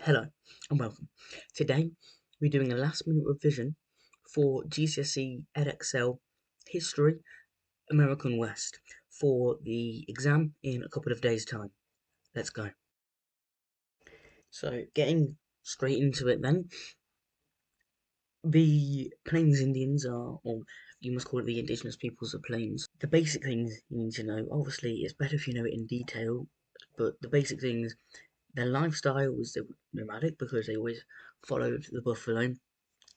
Hello and welcome. Today we're doing a last minute revision for GSCE Edexcel History American West for the exam in a couple of days' time. Let's go. So getting straight into it then, the Plains Indians are, or you must call it the indigenous peoples of Plains. The basic things you need to know, obviously it's better if you know it in detail, but the basic things, their lifestyle was nomadic because they always followed the buffalo.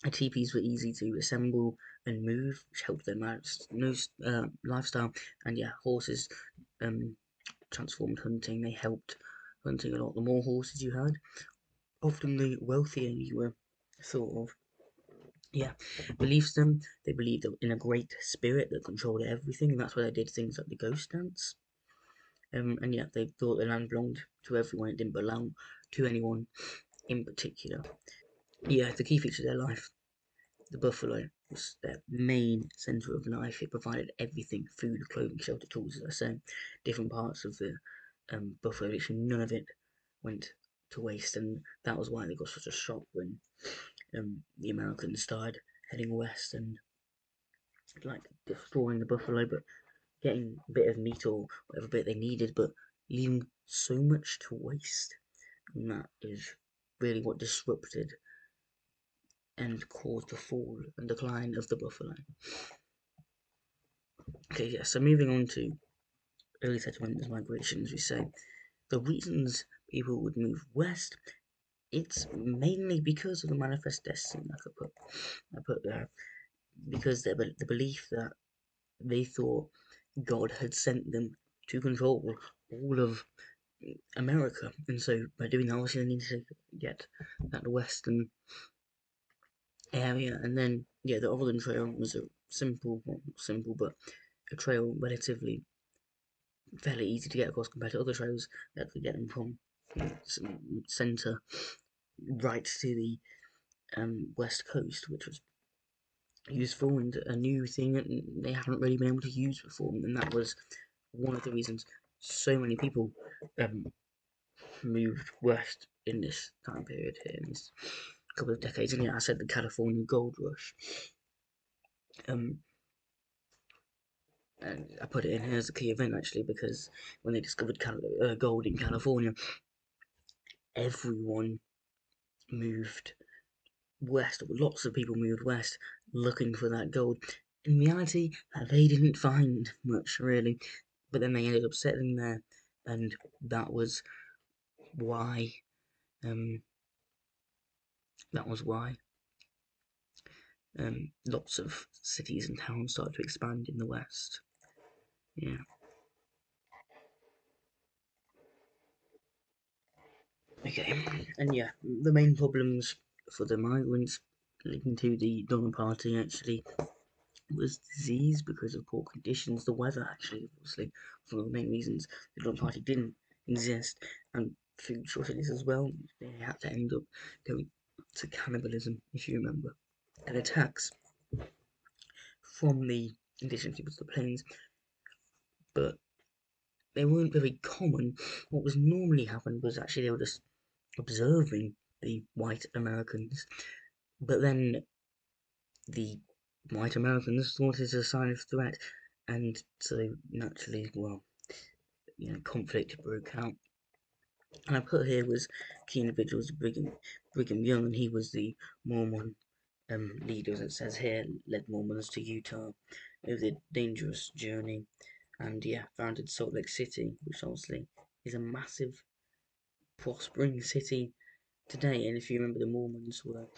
Tipis were easy to assemble and move, which helped their lifestyle. And yeah, horses transformed hunting. They helped hunting a lot. The more horses you had, often the wealthier you were, sort of. Yeah, beliefs them. They believed in a great spirit that controlled everything, and that's why they did things like the ghost dance. And yeah, they thought the land belonged to everyone. It didn't belong to anyone in particular. Yeah, the key feature of their life. The buffalo was their main centre of life. It provided everything: food, clothing, shelter, tools, as I say. Different parts of the buffalo, literally none of it went to waste, and that was why they got such a shock when the Americans started heading west and like destroying the buffalo, but getting a bit of meat or whatever bit they needed, but leaving so much to waste. And that is really what disrupted and caused the fall and decline of the buffalo. Okay, yeah, so moving on to early settlement migrations, we say the reasons people would move west, it's mainly because of the manifest destiny, I put there, because the belief that they thought God had sent them to control all of America, and so by doing that, obviously they needed to get that western area, and then yeah, the Oregon Trail was a simple, well, not simple, but a trail relatively fairly easy to get across compared to other trails that could get them from centre right to the west coast, which was useful and a new thing that they haven't really been able to use before, and that was one of the reasons so many people um, moved west in this time period here, in this couple of decades. And yeah, I said the California Gold Rush. Um, and I put it in here as a key event actually because when they discovered gold in California, everyone moved west. Lots of people moved west looking for that gold. In reality, they didn't find much really, but then they ended up settling there, and that was why. Um, that was why lots of cities and towns started to expand in the west. Yeah. Okay. And yeah, the main problems for the migrants leading to the Donner Party actually was disease because of poor conditions. The weather actually, obviously, was one of the main reasons the Donner Party didn't exist, and food shortages as well. They had to end up going to cannibalism, if you remember, and attacks from the indigenous peoples of the plains, but they weren't very common. What was normally happened was actually they were just observing the white Americans, but then the white Americans thought it was a sign of threat, and so naturally, well, conflict broke out. And I put here was key individuals Brigham Young, and he was the Mormon leader, as it says here, led Mormons to Utah over the dangerous journey, and yeah, founded Salt Lake City, which obviously is a massive, prospering city today. And if you remember, the Mormons were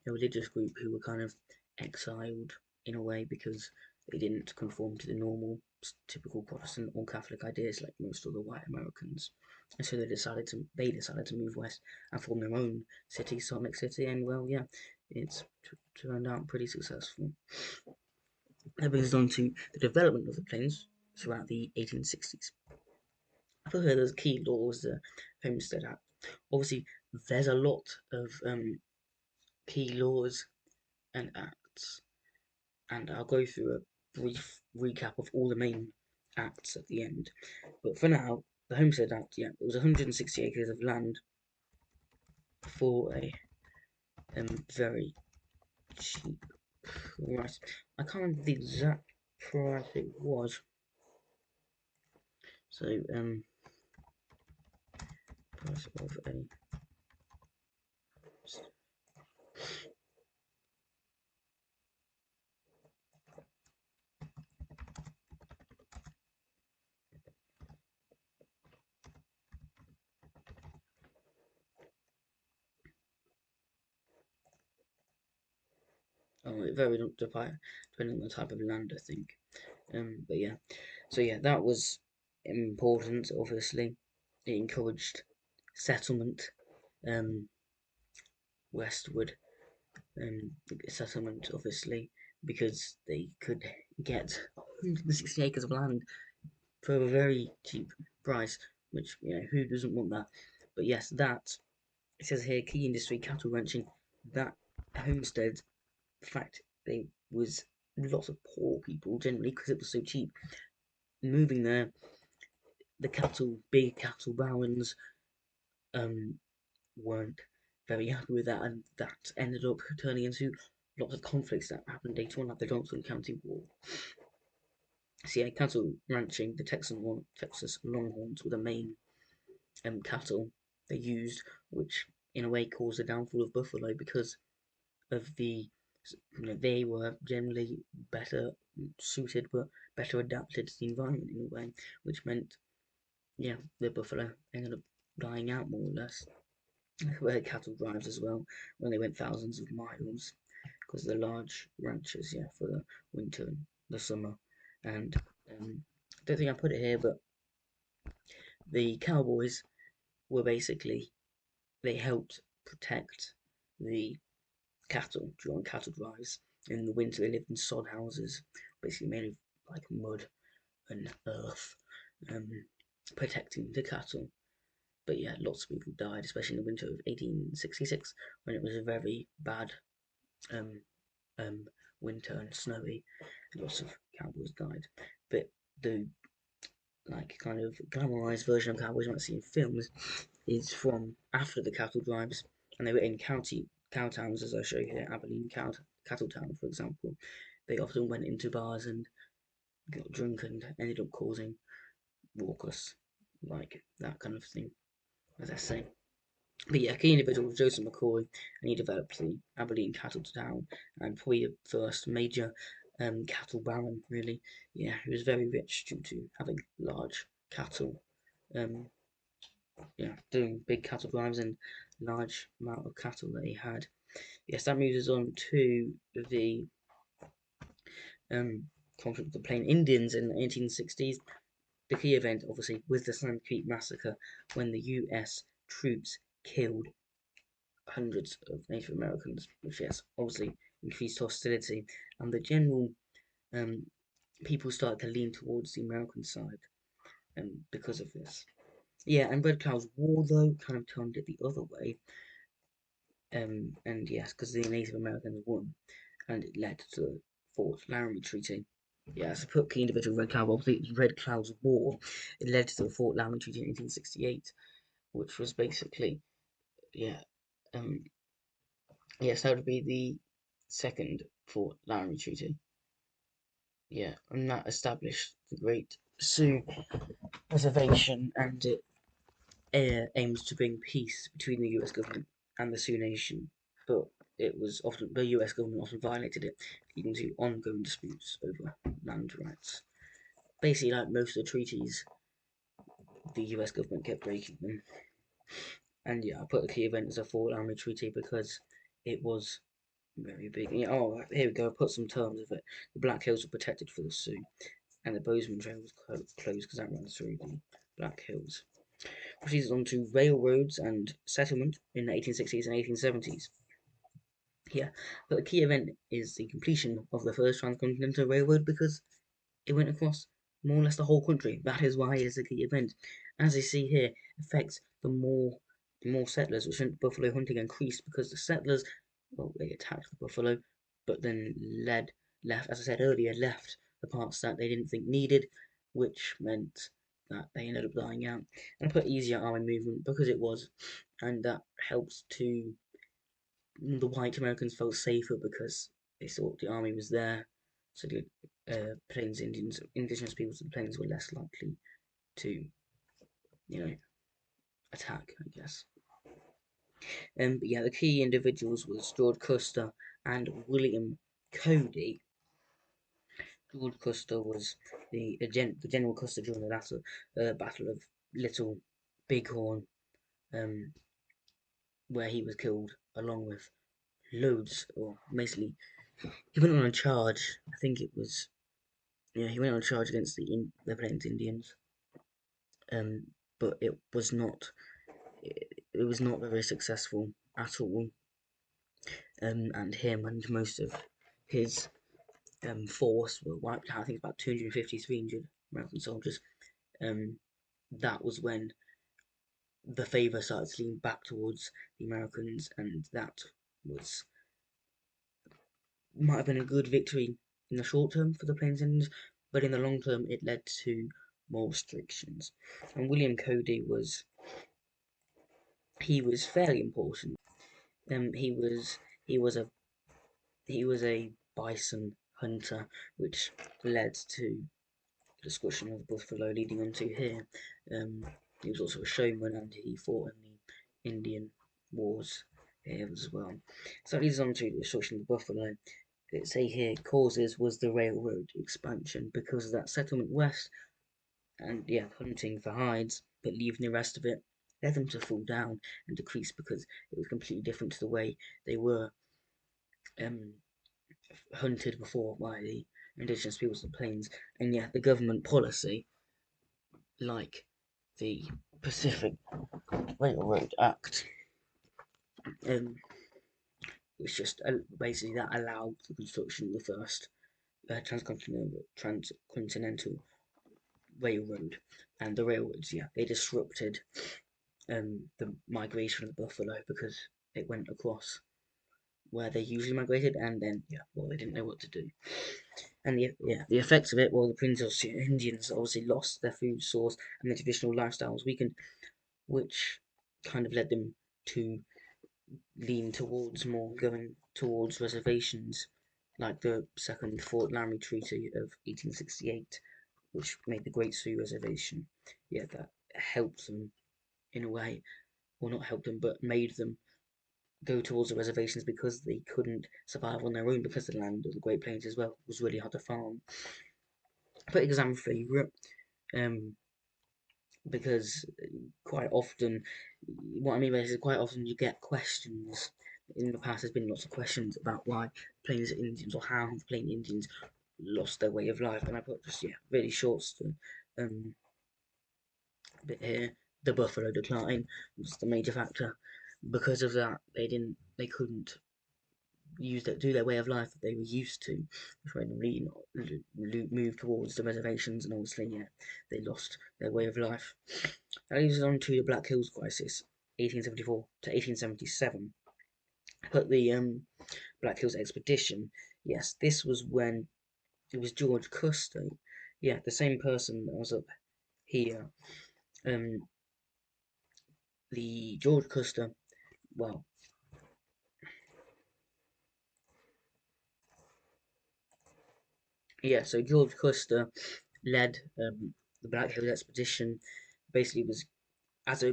a religious group who were kind of exiled in a way because they didn't conform to the normal typical Protestant or Catholic ideas like most of the white Americans. And so they decided to move west and form their own city, Salt Lake City, and well, yeah, it's turned out pretty successful. That brings us on to the development of the plains throughout the 1860s. I thought those key laws, the Homestead Act. Obviously, there's a lot of key laws and acts, and I'll go through a brief recap of all the main acts at the end. But for now, the Homestead Act, yeah, it was 160 acres of land for a very cheap price. I can't remember the exact price it was. So price of a it varied depending on the type of land, I think. But yeah, so yeah, that was important. Obviously, it encouraged settlement westward, settlement obviously because they could get 160 acres of land for a very cheap price, which who doesn't want that? But yes, that it says here key industry cattle ranching. That homestead, in fact, they was lots of poor people generally because it was so cheap. Moving there, the big cattle barons, um, weren't very happy with that, and that ended up turning into lots of conflicts that happened later on, like the Johnson County War. So yeah, cattle ranching, the Texas Longhorns were the main cattle they used, which in a way caused the downfall of buffalo because of they were generally better suited but better adapted to the environment in a way, which meant the buffalo ended up dying out more or less. We had cattle drives as well when they went thousands of miles because the large ranches, for the winter and the summer. And I don't think I put it here, but the cowboys were basically they helped protect the cattle during cattle drives. In the winter, they lived in sod houses, basically made of like mud and earth, um, protecting the cattle. But yeah, lots of people died, especially in the winter of 1866 when it was a very bad um, winter and snowy. Lots of cowboys died. But the kind of glamorized version of cowboys you might see in films is from after the cattle drives, and they were in cow towns, as I show you here, Abilene Cattle Town, for example. They often went into bars and got drunk and ended up causing raucous, like that kind of thing, as I say. But yeah, a key individual was Joseph McCoy, and he developed the Abilene Cattle Town, and probably the first major cattle baron, really. Yeah, he was very rich due to having large cattle, um, doing big cattle drives and large amount of cattle that he had. Yes, that moves us on to the conflict with the Plain Indians in the 1860s. The key event, obviously, was the Sand Creek Massacre, when the U.S. troops killed hundreds of Native Americans, which yes, obviously increased hostility, and the general um, people started to lean towards the American side, because of this. Yeah, and Red Cloud's War though kind of turned it the other way, and yes, because the Native Americans won, and it led to the Fort Laramie Treaty. Yeah, so put key individual Red Cloud, obviously it was Red Cloud's War. It led to the Fort Laramie Treaty in 1868, which was basically, yeah, um, yes, that would be the second Fort Laramie Treaty. Yeah, and that established the Great Sioux Reservation, and it aims to bring peace between the U.S. government and the Sioux Nation. But the U.S. government often violated it, leading to ongoing disputes over land rights. Basically, like most of the treaties, the U.S. government kept breaking them. And yeah, I put the key event as a Fort Laramie Treaty because it was very big. Yeah, oh, here we go. I put some terms of it. The Black Hills were protected for the Sioux, and the Bozeman Trail was closed because that runs through the Black Hills. Proceeds on to railroads and settlement in the 1860s and 1870s. Yeah, but the key event is the completion of the first transcontinental railroad because it went across more or less the whole country. That is why it is a key event. As you see here, affects the more settlers, which meant buffalo hunting increased because the settlers, well, they attacked the buffalo, but then left, as I said earlier, left the parts that they didn't think needed, which meant that they ended up dying out. And I put easier army movement because it was and that helped to the white Americans felt safer because they thought the army was there, so the Plains Indians, indigenous peoples of the plains, were less likely to, attack, I guess. But yeah, the key individuals was George Custer and William Cody. George Custer was the General Custer during the latter Battle of Little Bighorn, um, where he was killed along with loads, or basically, he went on a charge. I think it was, yeah, he went on a charge against the Plains Indians, um, but it was not very successful at all. And him and most of his force were wiped out. I think about 250, 300 American soldiers. Um, that was when the favour started to lean back towards the Americans, and that was might have been a good victory in the short term for the Plains Indians, but in the long term it led to more restrictions. And William Cody was fairly important. He was he was a he was a bison hunter, which led to discussion of buffalo leading on to here. He was also a showman, and he fought in the Indian Wars here as well. So that leads on to the destruction of the buffalo. It say here causes was the railroad expansion because of that settlement west, and yeah, hunting for hides, but leaving the rest of it led them to fall down and decrease because it was completely different to the way they were um, hunted before by the indigenous peoples of the plains. And yeah, the government policy, like the Pacific Railroad Act, um, was just basically that allowed the construction of the first transcontinental railroad. And the railroads, yeah, they disrupted the migration of the buffalo because it went across where they usually migrated, and then yeah, well, they didn't know what to do. And the effects of it, well, the Plains Indians obviously lost their food source and their traditional lifestyles weakened, which kind of led them to lean towards more going towards reservations, like the Second Fort Laramie Treaty of 1868, which made the Great Sioux Reservation. Yeah, that helped them in a way, or not helped them, but made them go towards the reservations because they couldn't survive on their own because the land of the Great Plains as well was really hard to farm. Put exam favourite, um, because quite often, what I mean by this is quite often you get questions. In the past, there's been lots of questions about why Plains Indians or how the Plains Indians lost their way of life, and I put just really short um, bit here. The buffalo decline was the major factor. Because of that, they couldn't do their way of life that they were used to, which made them move towards the reservations, and obviously, they lost their way of life. That leads us on to the Black Hills Crisis, 1874 to 1877. But the Black Hills Expedition, yes, this was when it was George Custer, yeah, the same person that was up here. The George Custer, well, yeah, so George Custer led the Black Hills Expedition. Basically, was as they were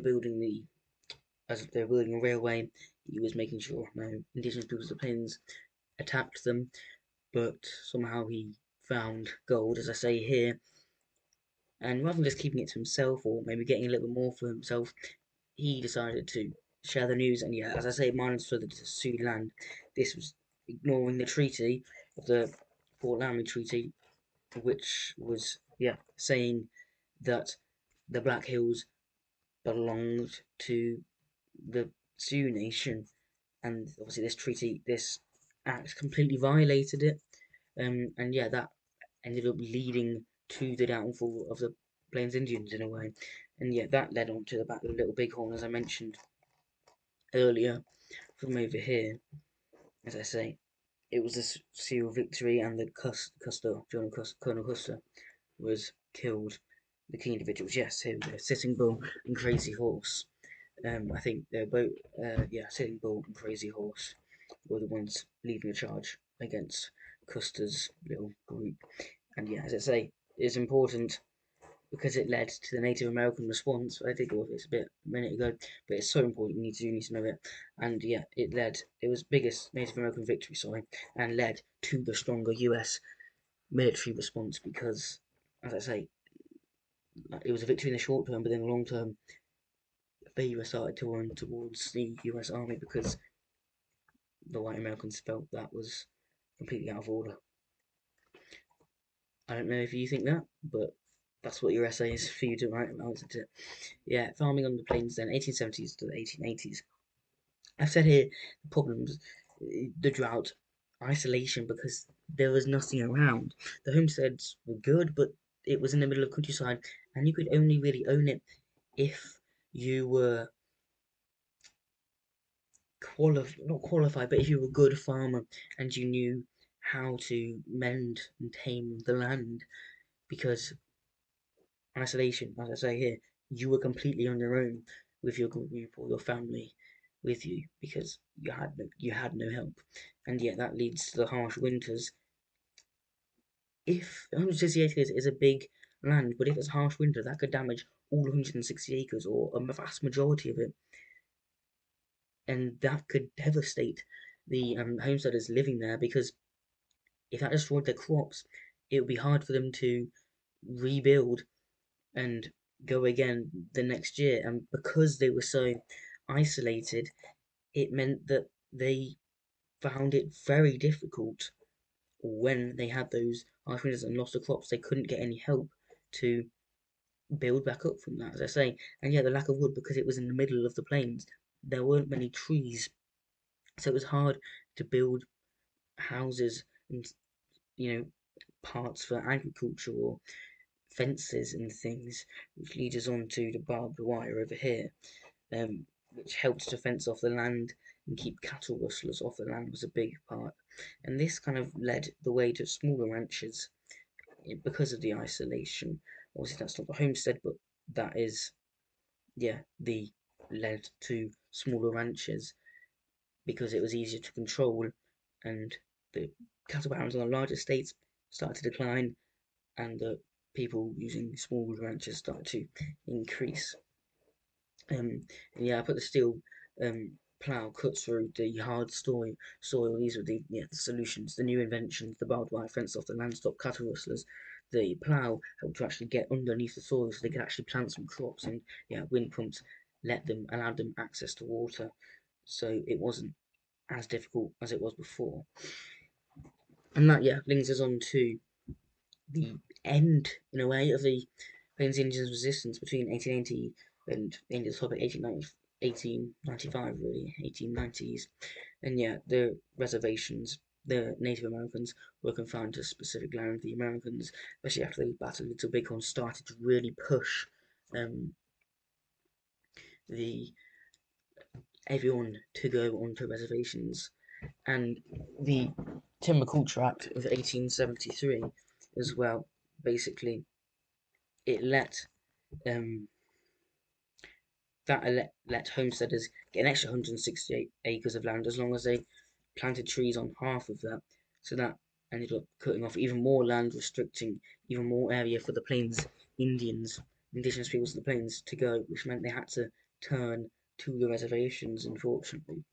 building a railway, he was making sure no indigenous peoples of the plains attacked them. But somehow he found gold, as I say here, and rather than just keeping it to himself or maybe getting a little bit more for himself, he decided to share the news. And yeah, as I say, minus for the Sioux land, this was ignoring the treaty of the Fort Laramie Treaty, which was saying that the Black Hills belonged to the Sioux Nation, and obviously this act completely violated it, and yeah, that ended up leading to the downfall of the Plains Indians in a way, and yeah, that led on to the Battle of Little Bighorn, as I mentioned earlier. From over here, as I say, it was a Sioux victory, and the Colonel Custer was killed. The key individuals, yes, him, Sitting Bull and Crazy Horse. I think they're both, Sitting Bull and Crazy Horse were the ones leading the charge against Custer's little group. And yeah, as I say, it's important because it led to the Native American response. I did go over this a bit a minute ago, but it's so important. You need to know it. And yeah, it was biggest Native American victory, sorry, and led to the stronger U.S. military response because, as I say, it was a victory in the short term, but in the long term, they started to run towards the U.S. Army because the white Americans felt that was completely out of order. I don't know if you think that, but that's what your essay is for you to write about, isn't it? Yeah, farming on the plains then, 1870s to the 1880s. I've said here the problems, the drought, isolation because there was nothing around. The homesteads were good, but it was in the middle of countryside, and you could only really own it if you were not qualified, but if you were a good farmer and you knew how to mend and tame the land, because isolation, as I say here, you were completely on your own with your group or your family with you because you had no help, and yet that leads to the harsh winters. If 160 acres is a big land, but if it's harsh winter, that could damage all 160 acres or a vast majority of it, and that could devastate the homesteaders living there because if that destroyed their crops, it would be hard for them to rebuild and go again the next year. And because they were so isolated, it meant that they found it very difficult when they had those harsh winters and lost the crops. They couldn't get any help to build back up from that, as I say. And yeah, the lack of wood because it was in the middle of the plains. There weren't many trees, so it was hard to build houses and parts for agriculture or fences and things, which leads us on to the barbed wire over here, which helps to fence off the land and keep cattle rustlers off the land was a big part. And this kind of led the way to smaller ranches because of the isolation. Obviously, that's not the homestead, but that is, the led to smaller ranches because it was easier to control and the cattle barons on the larger estates started to decline and the people using small ranches started to increase. And yeah, I put the steel plough cut through the hard soil. These were the solutions, the new inventions, the barbed wire fence off the land, stop cattle rustlers. The plough helped to actually get underneath the soil so they could actually plant some crops, and wind pumps allowed them access to water, so it wasn't as difficult as it was before. And that brings us on to the end, in a way, of the Plains Indians' resistance between 1880 and the end of the topic 1895, really, 1890s. And the reservations, the Native Americans were confined to specific land. The Americans, especially after they battled Little Bighorn, started to really push um, the everyone to go onto reservations. And the Timber Culture Act of 1873 as well, basically, it let um, let homesteaders get an extra 168 acres of land as long as they planted trees on half of that. So that ended up cutting off even more land, restricting even more area for the Plains Indians, indigenous peoples of the Plains, to go, which meant they had to turn to the reservations, unfortunately.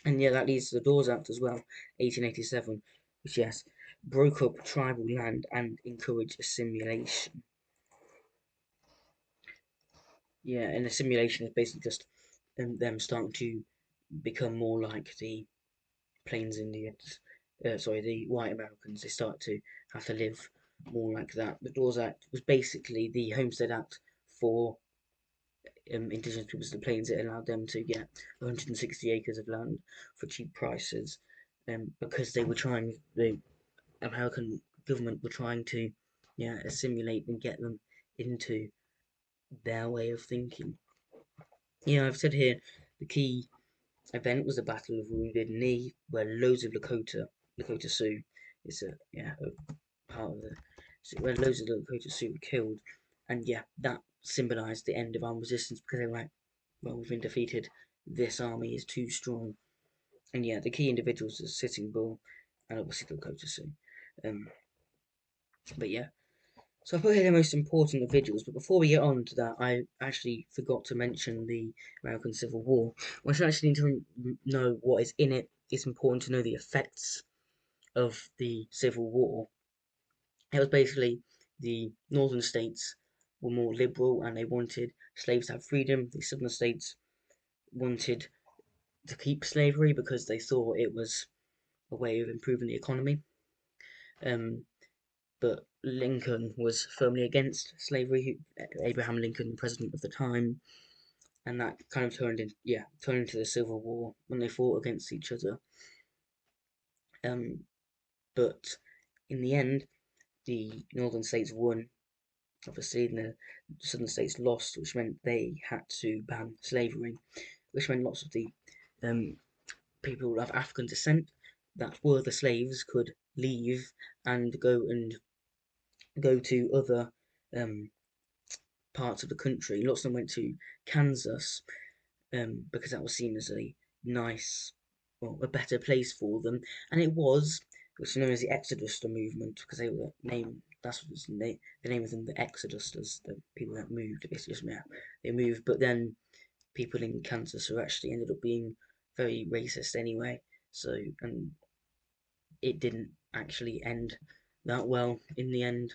And that leads to the Dawes Act as well, 1887, which broke up tribal land and encouraged assimilation. And assimilation is basically just them starting to become more like the Plains Indians, the white Americans. They start to have to live more like that. The Dawes Act was basically the Homestead Act for indigenous peoples of the plains. It allowed them to get 160 acres of land for cheap prices, because the American government were trying to, assimilate and get them into their way of thinking. I've said here the key event was the Battle of Wounded Knee, where loads of Lakota Sioux, is a part of where loads of the Lakota Sioux were killed, and that symbolised the end of armed resistance because they were like, well, we've been defeated. This army is too strong. And yeah, the key individuals are Sitting Bull and obviously the Lakota Sioux. But yeah, so I put here the most important individuals, but before we get on to that, I actually forgot to mention the American Civil War. We actually need to know what is in it. It's important to know the effects of the Civil War. It was basically the northern states were more liberal and they wanted slaves to have freedom. The southern states wanted to keep slavery because they thought it was a way of improving the economy. But Lincoln was firmly against slavery. Abraham Lincoln, the president of the time, and that kind of turned into the Civil War when they fought against each other. But in the end, the northern states won, obviously, and the southern states lost, which meant they had to ban slavery, which meant lots of the people of African descent that were the slaves could leave and go to other parts of the country. Lots of them went to Kansas because that was seen as a nice, well, a better place for them, and it was, which is known as the Exodus movement, because they were named. That's what the name of them, the Exodusters, the people that moved. It's just they moved, but then people in Kansas who actually ended up being very racist anyway. So, and it didn't actually end that well in the end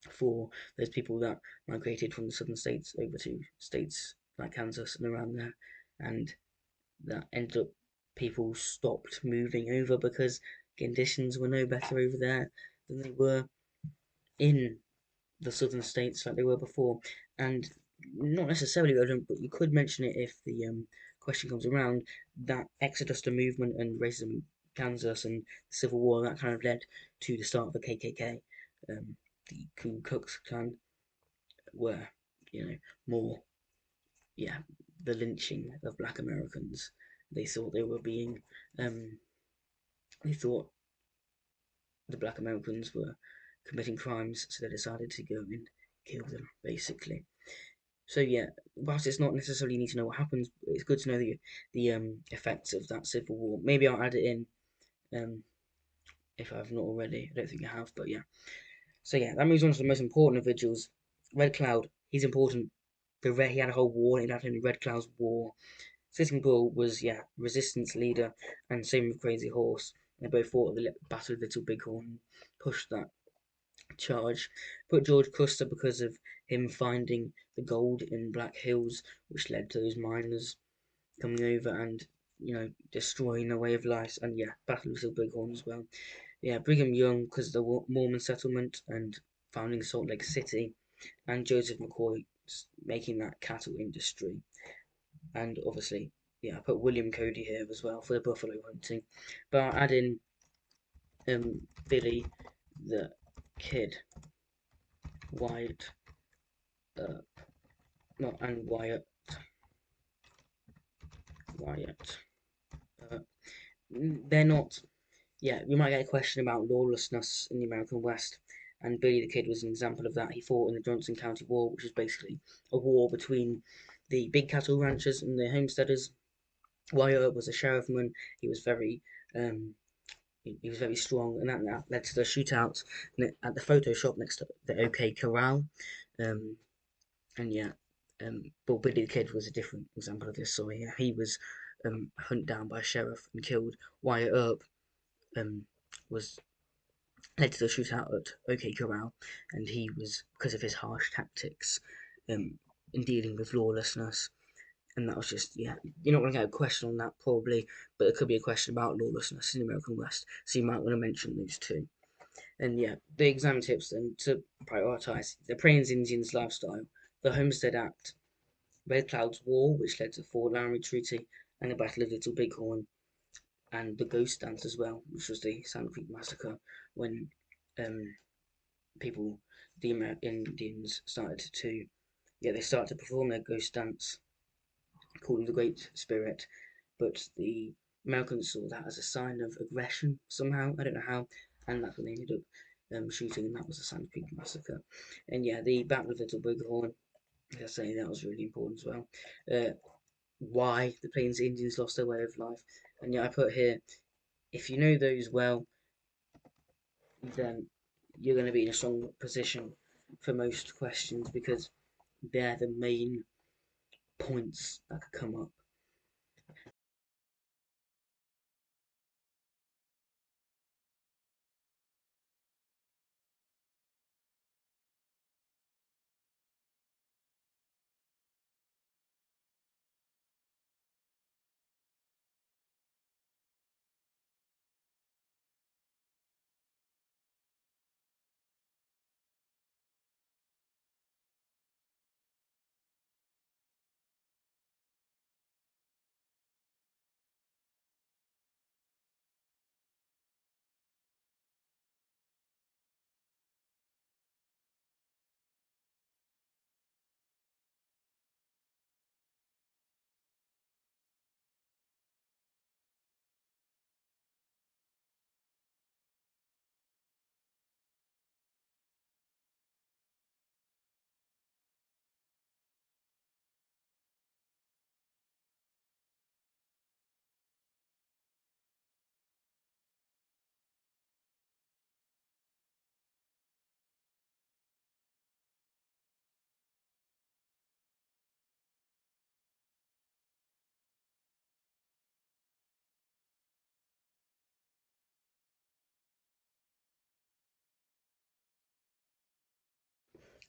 for those people that migrated from the southern states over to states like Kansas and around there, and that ended up people stopped moving over because conditions were no better over there than they were in the southern states like they were before. And not necessarily relevant, but you could mention it if the question comes around. That Exodus movement and racism in Kansas and the Civil War, that kind of led to the start of the KKK, the Ku Klux Klan, were, more, yeah, the lynching of black Americans. They thought they were being, they thought the black Americans were committing crimes, so they decided to go and kill them, basically. So yeah, whilst it's not necessarily need to know what happens, it's good to know the effects of that civil war. Maybe I'll add it in if I've not already. I don't think I have, but yeah. So yeah, that moves on to the most important individuals. Red Cloud, he's important. He had a whole war named after him, Red Cloud's War. Sitting Bull was, resistance leader, and same with Crazy Horse. They both fought at the Battle of Little Bighorn, pushed that charge. Put George Custer because of him finding the gold in Black Hills, which led to those miners coming over and, destroying their way of life. And yeah, Battle of Little Bighorn as well. Yeah, Brigham Young because of the Mormon settlement and founding Salt Lake City, and Joseph McCoy making that cattle industry. And obviously, I put William Cody here as well for the buffalo hunting, but I'll add in Billy the Kid, Wyatt, and Wyatt. They're not. Yeah, we might get a question about lawlessness in the American West, and Billy the Kid was an example of that. He fought in the Johnson County War, which was basically a war between the big cattle ranchers and the homesteaders. Wyatt was a sheriffman. He was very he was very strong, and that led to the shootout at the photo shop next to the OK Corral. And yeah, but Billy the Kid was a different example of this. So yeah, he was hunted down by a sheriff and killed. Wyatt Earp was led to the shootout at OK Corral, and he was because of his harsh tactics in dealing with lawlessness. And that was just, you're not going to get a question on that probably, but there could be a question about lawlessness in the American West, so you might want to mention those two. And yeah, the exam tips then to prioritise the Plains Indians lifestyle, the Homestead Act, Red Cloud's War, which led to the Fort Laramie Treaty and the Battle of Little Bighorn, and the Ghost Dance as well, which was the Sand Creek Massacre when people, the Indians, started to perform their ghost dance called the Great Spirit, but the Americans saw that as a sign of aggression somehow. I don't know how, and that's when they ended up shooting, and that was the Sand Creek Massacre. And yeah, the Battle of Little Bighorn, as I say, that was really important as well. why the Plains Indians lost their way of life. And yeah, I put here, if you know those well, then you're going to be in a strong position for most questions because they're the main points that could come up.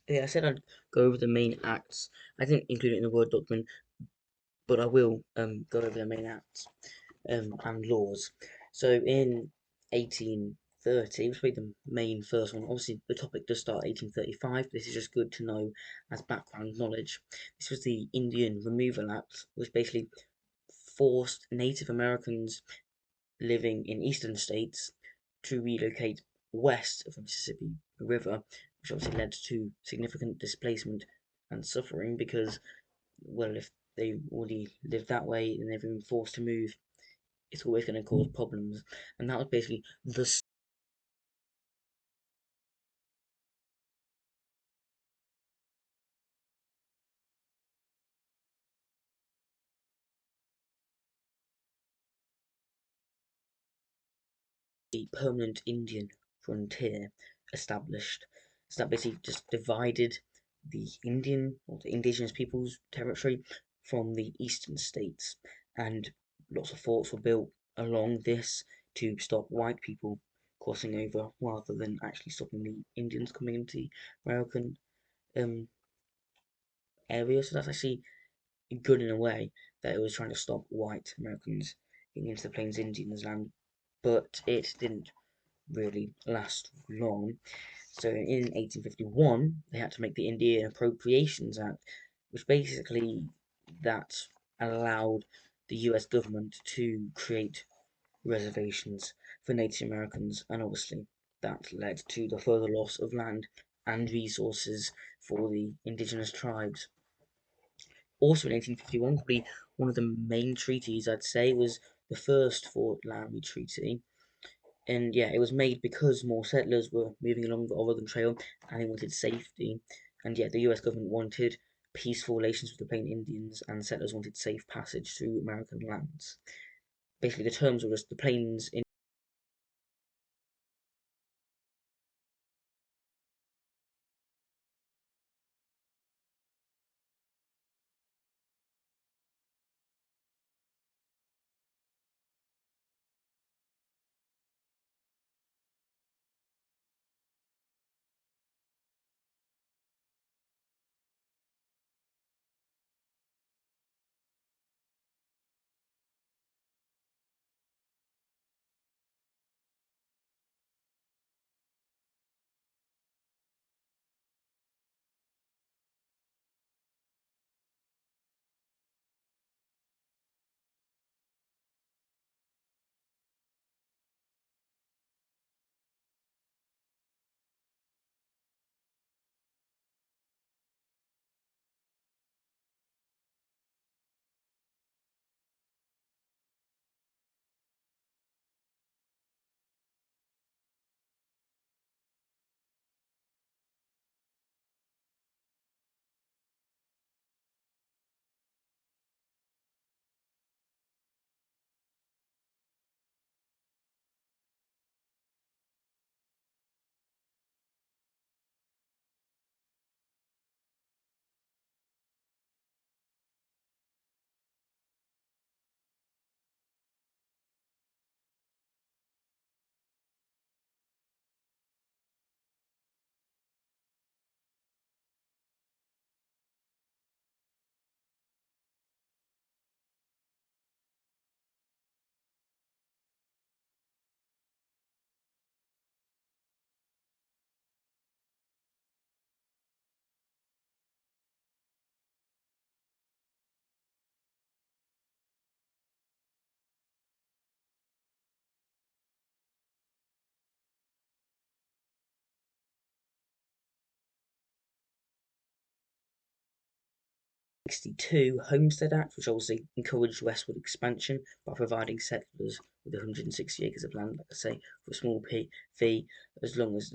Yeah, I said I'd go over the main acts. I didn't include it in the Word document, but I will go over the main acts and laws. So in 1830, which will be the main first one, obviously the topic does start 1835, but this is just good to know as background knowledge. This was the Indian Removal Act, which basically forced Native Americans living in eastern states to relocate west of the Mississippi River, which obviously led to significant displacement and suffering because, well, if they already lived that way and they've been forced to move, it's always going to cause problems. And that was basically the permanent Indian frontier established. So that basically just divided the Indian or the indigenous peoples' territory from the eastern states, and lots of forts were built along this to stop white people crossing over rather than actually stopping the Indians coming into the American um, area. So that's actually good in a way that it was trying to stop white Americans getting into the Plains Indians land, but it didn't really last long. So in 1851, they had to make the Indian Appropriations Act, which basically that allowed the US government to create reservations for Native Americans, and obviously that led to the further loss of land and resources for the indigenous tribes. Also in 1851, probably one of the main treaties I'd say was the first Fort Laramie Treaty, and yeah, it was made because more settlers were moving along the Oregon Trail and they wanted safety. And yeah, the US government wanted peaceful relations with the Plain Indians, and settlers wanted safe passage through American lands. Basically, the terms were just the Plains 1962 Homestead Act, which obviously encouraged westward expansion by providing settlers with 160 acres of land, like I say, for a small fee, as long as they